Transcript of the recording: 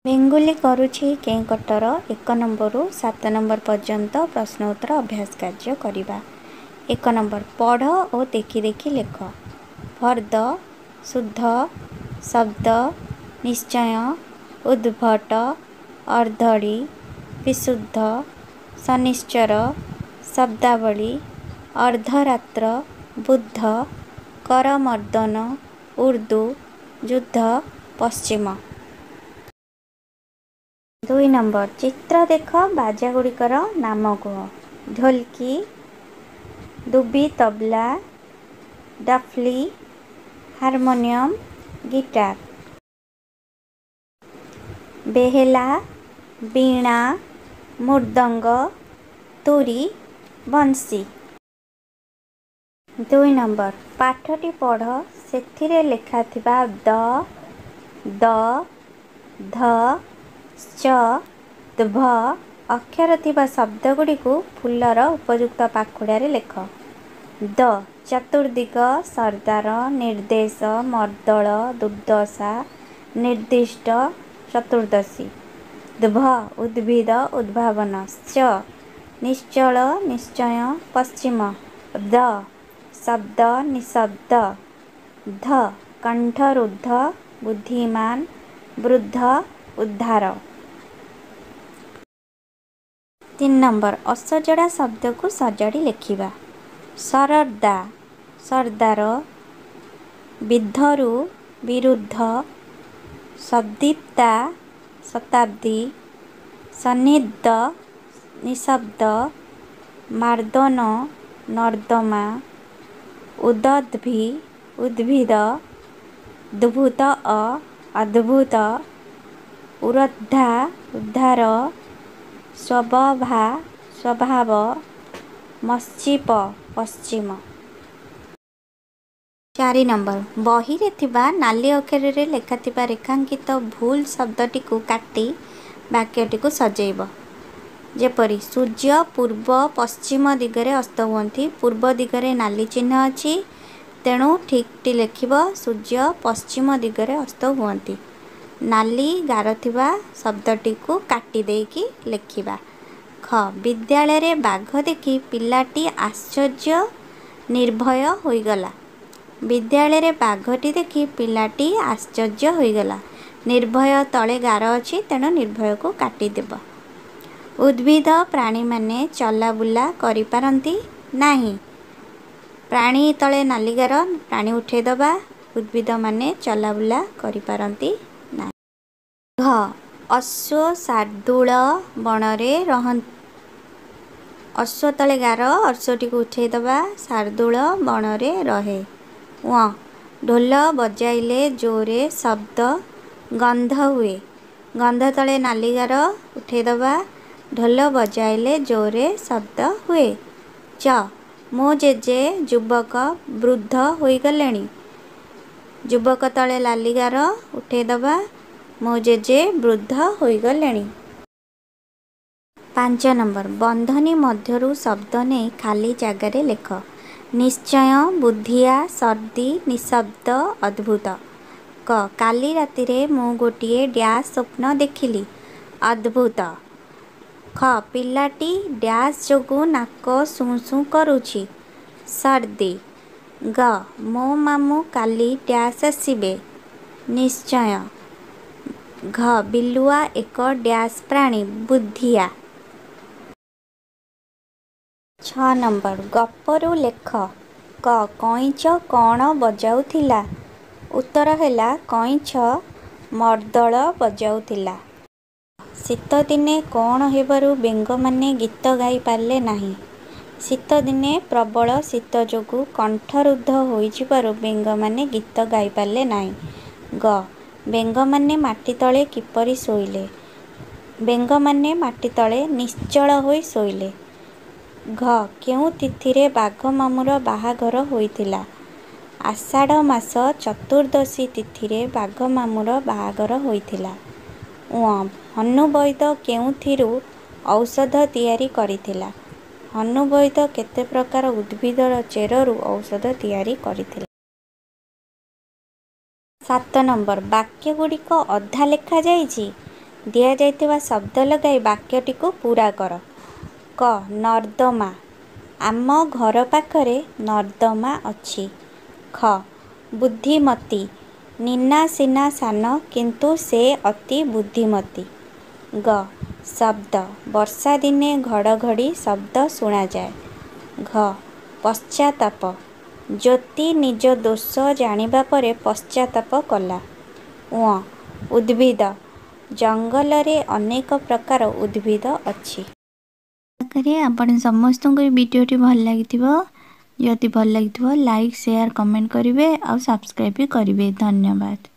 ବେଙ୍ଗୁଲି କରୁଛି କେଁକଟର 1 ନମ୍ବରରୁ 7 ନମ୍ବର ପର୍ଯ୍ୟନ୍ତ ପ୍ରଶ୍ନ ଉତ୍ତର ଅଭ୍ୟାସ କାର୍ଯ୍ୟ କରିବା। 1 ନମ୍ବର ପଢ଼ ଓ ଦେଖି ଦେଖି ଲେଖ। ଫର୍ଦ୍ଦ, ଶୁଦ୍ଧ, ଶବ୍ଦ, ନିଶ୍ଚୟ, ଉଦ୍ଭଟ, ଅର୍ଦ୍ଧଳି, ବିଶୁଦ୍ଧ, ସନିଶ୍ଚର, ଶବ୍ଦାବଳୀ, ଅର୍ଦ୍ଧରାତ୍ର, ବୁଦ୍ଧ, କରମର୍ଦ୍ଦନ, ଉର୍ଦ୍ଦୁ, ଯୁଦ୍ଧ, ପଶ୍ଚିମ। 2 ନମ୍ବର ଚିତ୍ର ଦେଖ ବାଜାଗୁଡ଼ିକର ନାମ କୁହ। ଢୋଲକି, ଦୁବି ତବଲା, ଡଫଲି, ହାରମୋନିୟମ, ଗିଟାର। ବେହେଲା, ବୀଣା, ମୃଦଙ୍ଗ, ତୁରୀ, ବଂଶୀ। 2 ନମ୍ବର ପାଠଟି ପଢ଼ ସେଥିରେ ଲେଖାଥିବା ଦ, ଦ, ଧ, ଚ, ଦ୍ଭ ଅକ୍ଷର ଥିବା ଶବ୍ଦଗୁଡ଼ିକୁ ଫୁଲର ଉପଯୁକ୍ତ ପାଖୁଡ଼ାରେ ଲେଖ। ଦ ଚତୁର୍ଦିଗ, ସରଦାର, ନିର୍ଦ୍ଦେଶ, ମର୍ଦ୍ଦଳ, ଦୁର୍ଦ୍ଦଶା, ନିର୍ଦ୍ଦିଷ୍ଟ, ଚତୁର୍ଦ୍ଦଶୀ। ଦ୍ଭ ଉଦ୍ଭିଦ, ଉଦ୍ଭାବନ। ଚ ନିଶ୍ଚଳ, ନିଶ୍ଚୟ, ପଶ୍ଚିମ। ଦ ଶବ୍ଦ, ନିଃଶବ୍ଦ। ଧ କଣ୍ଠରୁଦ୍ଧ, ବୁଦ୍ଧିମାନ, ବୃଦ୍ଧ, ଉଦ୍ଧାର। 3 ନମ୍ବର ଅସଜଡ଼ା ଶବ୍ଦକୁ ସଜାଡ଼ି ଲେଖିବା। ସରର୍ଦା, ସର୍ଦ୍ଦାର, ବିଧରୁ, ବିରୁଦ୍ଧ, ସଦ୍ଦୀପ୍ତା, ଶତାବ୍ଦୀ, ସନ୍ନିଧ, ନିଃଶବ୍ଦ, ମାର୍ଦ୍ଦନ, ନର୍ଦ୍ଦମା, ଉଦଦ୍ଭି, ଉଦ୍ଭିଦ, ଉଦ୍ଭୁତ, ଅଦ୍ଭୁତ, ଉରଦ୍ଧା, ଉଦ୍ଧାର, ସ୍ୱବଭା, ସ୍ୱଭାବ, ମଶ୍ଚିପ, ପଶ୍ଚିମ। 4 ନମ୍ବର ବହିରେ ଥିବା ନାଲି ଅକ୍ଷରରେ ଲେଖାଥିବା ରେଖାଙ୍କିତ ଭୁଲ ଶବ୍ଦଟିକୁ କାଟି ବାକ୍ୟଟିକୁ ସଜେଇବ। ଯେପରି ସୂର୍ଯ୍ୟ ପୂର୍ବ ପଶ୍ଚିମ ଦିଗରେ ଅସ୍ତ ହୁଅନ୍ତି। ପୂର୍ବ ଦିଗରେ ନାଲି ଚିହ୍ନ ଅଛି, ତେଣୁ ଠିକଟି ଲେଖିବ ସୂର୍ଯ୍ୟ ପଶ୍ଚିମ ଦିଗରେ ଅସ୍ତ ହୁଅନ୍ତି। ନାଲି ଗାର ଥିବା ଶବ୍ଦଟିକୁ କାଟି ଦେଇକି ଲେଖିବା। ଖ ବିଦ୍ୟାଳୟରେ ବାଘ ଦେଖି ପିଲାଟି ଆଶ୍ଚର୍ଯ୍ୟ ନିର୍ଭୟ ହୋଇଗଲା। ବିଦ୍ୟାଳୟରେ ବାଘଟି ଦେଖି ପିଲାଟି ଆଶ୍ଚର୍ଯ୍ୟ ହୋଇଗଲା। ନିର୍ଭୟ ତଳେ ଗାର ଅଛି, ତେଣୁ ନିର୍ଭୟକୁ କାଟିଦେବ। ଉଦ୍ଭିଦ ପ୍ରାଣୀମାନେ ଚଲାବୁଲା କରିପାରନ୍ତି ନାହିଁ। ପ୍ରାଣୀ ତଳେ ନାଲି ଗାର, ପ୍ରାଣୀ ଉଠେଇଦେବା। ଉଦ୍ଭିଦମାନେ ଚଲାବୁଲା କରିପାରନ୍ତି ନାହିଁ। ଘ ଅଶ୍ୱ ଶାର୍ଦୂଳ ବଣରେ ରହନ୍ତି। ଅଶ୍ୱ ତଳେ ଗାର, ଅଶ୍ୱଟିକୁ ଉଠେଇଦେବା। ଶାର୍ଦୂଳ ବଣରେ ରହେ। ୱ ଢୋଲ ବଜାଇଲେ ଜୋରେ ଶବ୍ଦ ଗନ୍ଧ ହୁଏ। ଗନ୍ଧ ତଳେ ନାଲି ଗାର, ଉଠେଇଦେବା। ଢୋଲ ବଜାଇଲେ ଜୋରେ ଶବ୍ଦ ହୁଏ। ଚ ମୋ ଜେଜେ ଯୁବକ ବୃଦ୍ଧ ହୋଇଗଲେଣି। ଯୁବକ ତଳେ ନାଲି ଗାର, ଉଠେଇଦେବା। ମୋ ଜେଜେ ବୃଦ୍ଧ ହୋଇଗଲେଣି। 5 ନମ୍ବର ବନ୍ଧନୀ ମଧ୍ୟରୁ ଶବ୍ଦ ନେଇ ଖାଲି ଜାଗାରେ ଲେଖ। ନିଶ୍ଚୟ, ବୁଦ୍ଧିଆ, ସର୍ଦ୍ଦି, ନିଃଶବ୍ଦ, ଅଦ୍ଭୁତ। କ କାଲି ରାତିରେ ମୁଁ ଗୋଟିଏ ଡ୍ୟାସ୍ ସ୍ୱପ୍ନ ଦେଖିଲି। ଅଦ୍ଭୁତ। ଖ ପିଲାଟି ଡ୍ୟାସ୍ ଯୋଗୁଁ ନାକ ସୁଁ ସୁଁ କରୁଛି। ସର୍ଦ୍ଦି। ଗ ମୋ ମାମୁଁ କାଲି ଡ୍ୟାସ୍ ଆସିବେ। ନିଶ୍ଚୟ। ଘ ବିଲୁଆ ଏକ ଡ୍ୟାସ୍ ପ୍ରାଣୀ। ବୁଦ୍ଧିଆ। 6 ନମ୍ବର ଗପରୁ ଲେଖ। କ କଇଁଛ କ'ଣ ବଜାଉଥିଲା? ଉତ୍ତର ହେଲା କଇଁଛ ମର୍ଦ୍ଦଳ ବଜାଉଥିଲା। ଶୀତଦିନେ କ'ଣ ହେବାରୁ ବେଙ୍ଗମାନେ ଗୀତ ଗାଇପାରିଲେ ନାହିଁ? ଶୀତଦିନେ ପ୍ରବଳ ଶୀତ ଯୋଗୁଁ କଣ୍ଠରୁଦ୍ଧ ହୋଇଯିବାରୁ ବେଙ୍ଗମାନେ ଗୀତ ଗାଇପାରିଲେ ନାହିଁ। ଗ ବେଙ୍ଗମାନେ ମାଟି ତଳେ କିପରି ଶୋଇଲେ? ବେଙ୍ଗମାନେ ମାଟି ତଳେ ନିଶ୍ଚଳ ହୋଇ ଶୋଇଲେ। ଘ କେଉଁ ତିଥିରେ ବାଘ ମାମୁଁର ବାହାଘର ହୋଇଥିଲା? ଆଷାଢ଼ ମାସ ଚତୁର୍ଦ୍ଦଶୀ ତିଥିରେ ବାଘ ମାମୁଁର ବାହାଘର ହୋଇଥିଲା। ଙ ହନୁବୈଦ କେଉଁଥିରୁ ଔଷଧ ତିଆରି କରିଥିଲା? ହନୁବୈଦ କେତେ ପ୍ରକାର ଉଦ୍ଭିଦର ଚେରରୁ ଔଷଧ ତିଆରି କରିଥିଲା। 7 ନମ୍ବର ବାକ୍ୟଗୁଡ଼ିକ ଅଧା ଲେଖାଯାଇଛି, ଦିଆଯାଇଥିବା ଶବ୍ଦ ଲଗାଇ ବାକ୍ୟଟିକୁ ପୂରା କର। କ. ନର୍ଦ୍ଦମା। ଆମ ଘର ପାଖରେ ନର୍ଦ୍ଦମା ଅଛି। ଖ. ବୁଦ୍ଧିମତୀ। ନୀନା ସିନା ସାନ କିନ୍ତୁ ସେ ଅତି ବୁଦ୍ଧିମତୀ। ଗ. ଶବ୍ଦ। ବର୍ଷା ଦିନେ ଘଡ଼ଘଡ଼ି ଶବ୍ଦ ଶୁଣାଯାଏ। ଘ. ପଶ୍ଚାତାପ। ଜ୍ୟୋତି ନିଜ ଦୋଷ ଜାଣିବା ପରେ ପଶ୍ଚାତାପ କଲା। ଙ. ଉଦ୍ଭିଦ। ଜଙ୍ଗଲରେ ଅନେକ ପ୍ରକାର ଉଦ୍ଭିଦ ଅଛି। ଆଶା ଆପଣ ସମସ୍ତଙ୍କୁ ଏ ଭିଡ଼ିଓଟି ଭଲ ଲାଗିଥିବ। ଯଦି ଭଲ ଲାଗିଥିବ ଲାଇକ୍ ସେୟାର କମେଣ୍ଟ କରିବେ ଆଉ ସବସ୍କ୍ରାଇବ୍ ବି କରିବେ। ଧନ୍ୟବାଦ।